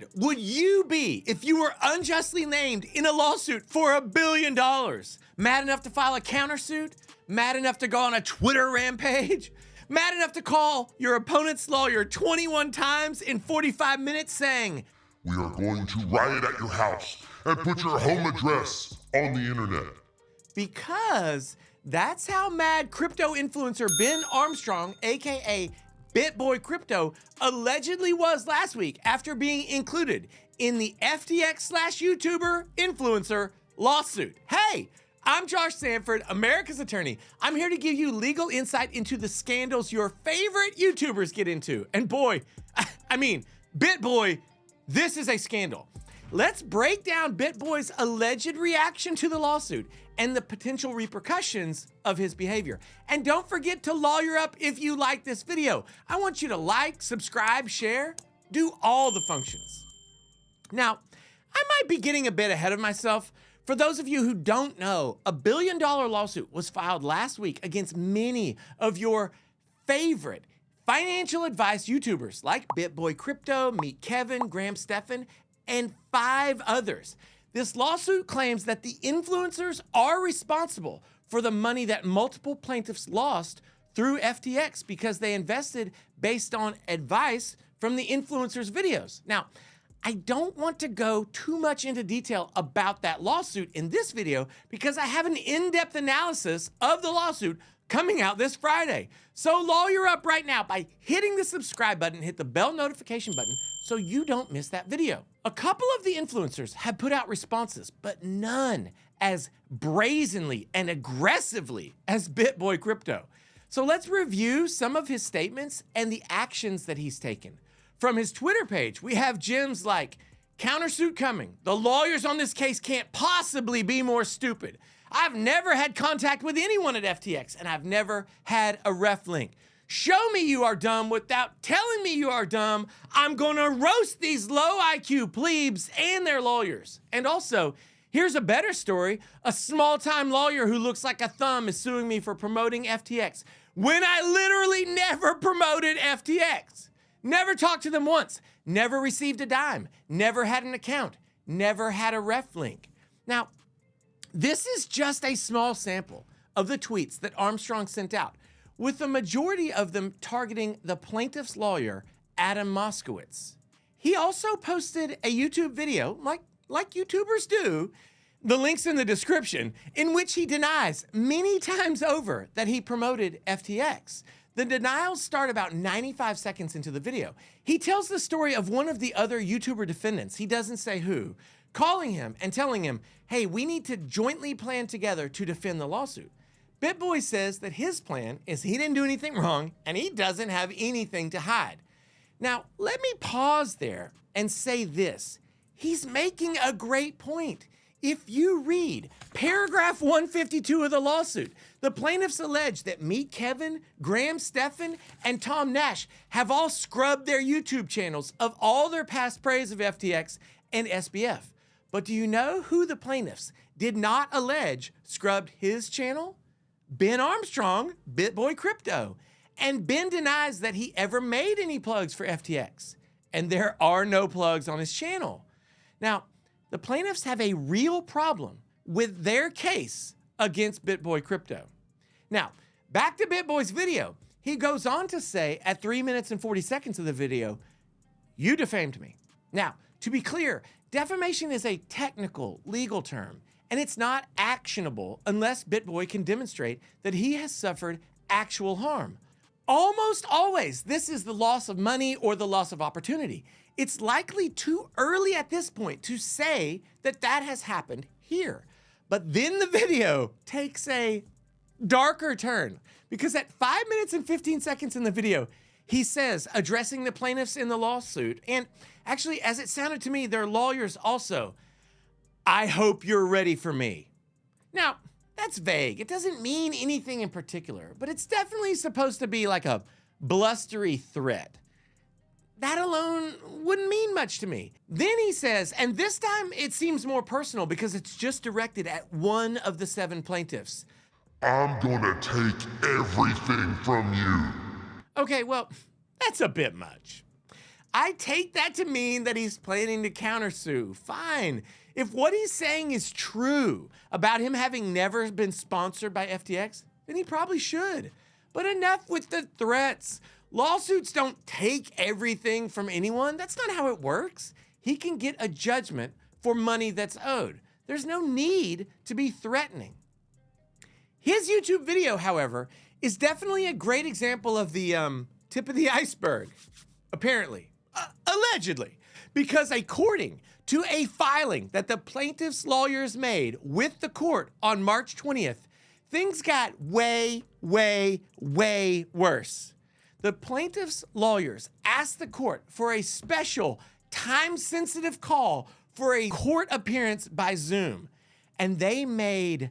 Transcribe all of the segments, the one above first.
mad would you be if you were unjustly named in a lawsuit for $1 billion? Mad enough to file a countersuit? Mad enough to go on a Twitter rampage? Mad enough to call your opponent's lawyer 21 times in 45 minutes saying, "We are going to riot at your house and put your home address on the internet"? Because that's how mad crypto influencer Ben Armstrong, aka BitBoy Crypto, allegedly was last week after being included in the FTX/YouTuber influencer lawsuit. Hey, I'm Josh Sanford, America's attorney. I'm here to give you legal insight into the scandals your favorite YouTubers get into. And boy, I mean, BitBoy, this is a scandal. Let's break down BitBoy's alleged reaction to the lawsuit and the potential repercussions of his behavior. And don't forget to lawyer up if you like this video. I want you to like, subscribe, share, do all the functions. Now, I might be getting a bit ahead of myself. For those of you who don't know, a $1 billion lawsuit was filed last week against many of your favorite financial advice YouTubers like BitBoy Crypto, Meet Kevin, Graham Stephan, and 5 others. This lawsuit claims that the influencers are responsible for the money that multiple plaintiffs lost through FTX because they invested based on advice from the influencers' videos. Now, I don't want to go too much into detail about that lawsuit in this video because I have an in-depth analysis of the lawsuit coming out this Friday. So lawyer up right now by hitting the subscribe button, hit the bell notification button so you don't miss that video. A couple of the influencers have put out responses, but none as brazenly and aggressively as BitBoy Crypto. So let's review some of his statements and the actions that he's taken. From his Twitter page, we have gems like, "Countersuit coming. The lawyers on this case can't possibly be more stupid. I've never had contact with anyone at FTX, and I've never had a ref link. Show me you are dumb without telling me you are dumb. I'm gonna roast these low IQ plebes and their lawyers." And also, here's a better story. A small-time lawyer who looks like a thumb is suing me for promoting FTX when I literally never promoted FTX. Never talked to them once, never received a dime, never had an account, never had a ref link. Now, this is just a small sample of the tweets that Armstrong sent out, with the majority of them targeting the plaintiff's lawyer, Adam Moskowitz. He also posted a YouTube video, like YouTubers do, the link's in the description, in which he denies many times over that he promoted FTX. The denials start about 95 seconds into the video. He tells the story of one of the other YouTuber defendants, he doesn't say who, calling him and telling him, "Hey, we need to jointly plan together to defend the lawsuit." BitBoy says that his plan is he didn't do anything wrong and he doesn't have anything to hide. Now, let me pause there and say this. He's making a great point. If you read paragraph 152 of the lawsuit, the plaintiffs allege that Meet Kevin, Graham Stephan, and Tom Nash have all scrubbed their YouTube channels of all their past praise of FTX and SBF. But do you know who the plaintiffs did not allege scrubbed his channel? Ben Armstrong, BitBoy Crypto. And Ben denies that he ever made any plugs for FTX. And there are no plugs on his channel. Now, the plaintiffs have a real problem with their case against BitBoy Crypto. Now, back to BitBoy's video. He goes on to say at 3 minutes and 40 seconds of the video, "You defamed me." Now, to be clear, defamation is a technical legal term, and it's not actionable unless BitBoy can demonstrate that he has suffered actual harm. Almost always, this is the loss of money or the loss of opportunity. It's likely too early at this point to say that that has happened here. But then the video takes a darker turn because at 5 minutes and 15 seconds in the video, he says, addressing the plaintiffs in the lawsuit, and actually, as it sounded to me, their lawyers also, "I hope you're ready for me." Now, that's vague. It doesn't mean anything in particular, but it's definitely supposed to be like a blustery threat. That alone wouldn't mean much to me. Then he says, and this time it seems more personal because it's just directed at one of the 7 plaintiffs, "I'm gonna take everything from you." Okay, well, that's a bit much. I take that to mean that he's planning to countersue. Fine. If what he's saying is true about him having never been sponsored by FTX, then he probably should. But enough with the threats. Lawsuits don't take everything from anyone. That's not how it works. He can get a judgment for money that's owed. There's no need to be threatening. His YouTube video, however, is definitely a great example of the tip of the iceberg, apparently, allegedly, because according to a filing that the plaintiff's lawyers made with the court on March 20th, things got way, way, way worse. The plaintiff's lawyers asked the court for a special time-sensitive call for a court appearance by Zoom, and they made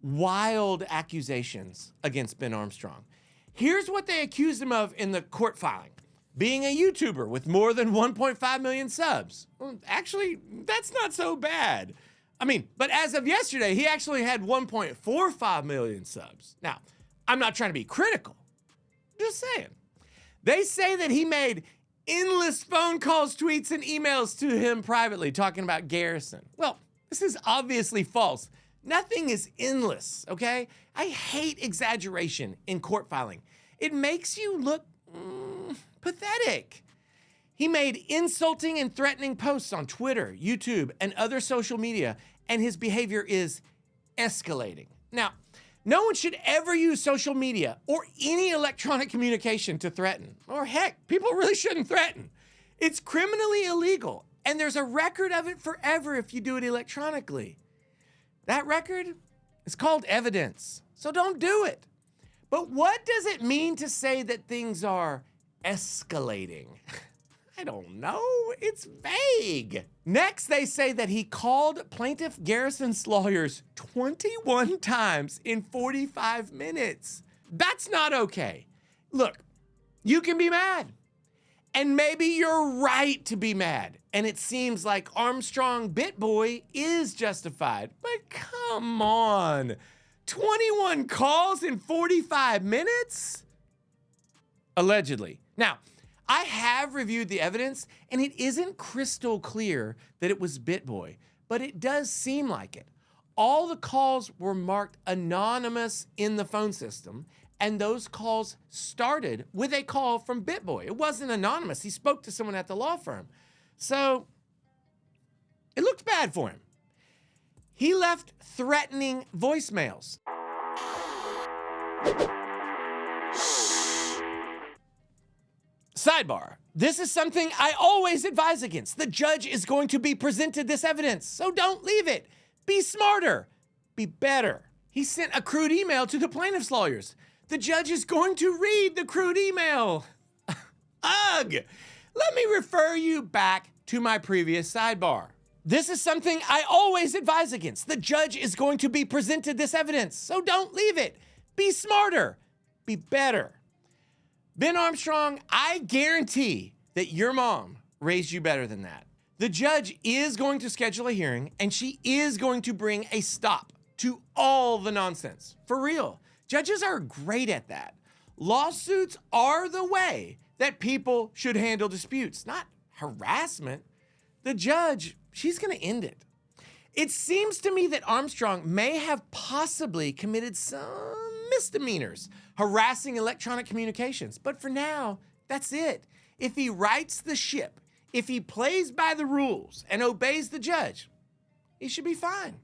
wild accusations against Ben Armstrong. Here's what they accused him of in the court filing. Being a YouTuber with more than 1.5 million subs. Well, actually, that's not so bad. But as of yesterday, he actually had 1.45 million subs. Now, I'm not trying to be critical. Just saying. They say that he made endless phone calls, tweets, and emails to him privately talking about Garrison. Well, this is obviously false. Nothing is endless, okay? I hate exaggeration in court filing. It makes you look pathetic. He made insulting and threatening posts on Twitter, YouTube, and other social media, and his behavior is escalating. Now, no one should ever use social media or any electronic communication to threaten. Or heck, people really shouldn't threaten. It's criminally illegal, and there's a record of it forever if you do it electronically. That record is called evidence, so don't do it. But what does it mean to say that things are escalating? I don't know. It's vague. Next, they say that he called plaintiff Garrison's lawyers 21 times in 45 minutes. That's not okay. Look, you can be mad. And maybe you're right to be mad. And it seems like Armstrong BitBoy is justified. But come on. 21 calls in 45 minutes? Allegedly. Now, I have reviewed the evidence, and it isn't crystal clear that it was BitBoy, but it does seem like it. All the calls were marked anonymous in the phone system, and those calls started with a call from BitBoy. It wasn't anonymous. He spoke to someone at the law firm. So it looked bad for him. He left threatening voicemails. Sidebar. This is something I always advise against. The judge is going to be presented this evidence, so don't leave it. Be smarter. Be better. He sent a crude email to the plaintiff's lawyers. The judge is going to read the crude email. Ugh! Let me refer you back to my previous sidebar. This is something I always advise against. The judge is going to be presented this evidence, so don't leave it. Be smarter. Be better. Ben Armstrong, I guarantee that your mom raised you better than that. The judge is going to schedule a hearing, and she is going to bring a stop to all the nonsense. For real. Judges are great at that. Lawsuits are the way that people should handle disputes, not harassment. The judge, she's going to end it. It seems to me that Armstrong may have possibly committed some misdemeanors, harassing electronic communications. But for now, that's it. If he rights the ship, if he plays by the rules and obeys the judge, he should be fine.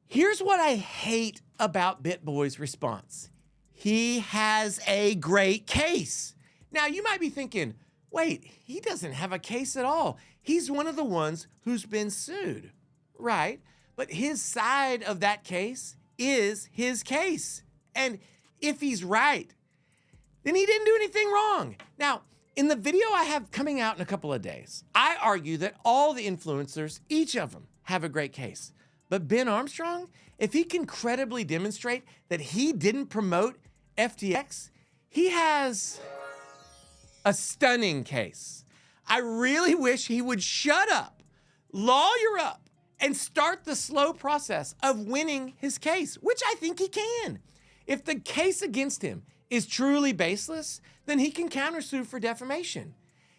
Here's what I hate about BitBoy's response. He has a great case. Now, you might be thinking, wait, he doesn't have a case at all. He's one of the ones who's been sued. Right, but his side of that case is his case. And if he's right, then he didn't do anything wrong. Now, in the video I have coming out in a couple of days, I argue that all the influencers, each of them, have a great case. But Ben Armstrong, if he can credibly demonstrate that he didn't promote FTX, he has a stunning case. I really wish he would shut up, lawyer up, and start the slow process of winning his case, which I think he can. If the case against him is truly baseless, then he can countersue for defamation.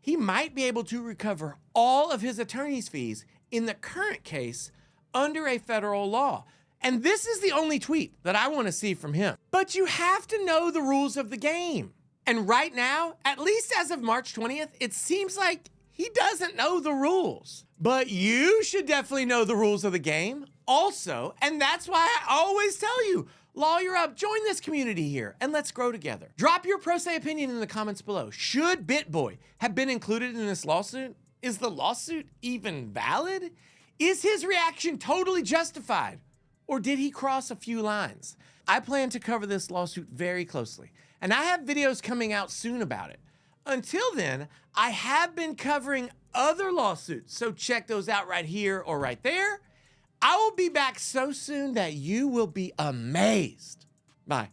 he might be able to recover all of his attorney's fees in the current case under a federal law. And this is the only tweet that I want to see from him. But you have to know the rules of the game. And right now, at least as of March 20th, it seems like he doesn't know the rules. But you should definitely know the rules of the game also. And that's why I always tell you, Lawyer Up, join this community here and let's grow together. Drop your pro se opinion in the comments below. Should BitBoy have been included in this lawsuit? Is the lawsuit even valid? Is his reaction totally justified? Or did he cross a few lines? I plan to cover this lawsuit very closely, and I have videos coming out soon about it. Until then, I have been covering other lawsuits, so check those out right here or right there. I will be back so soon that you will be amazed. Bye.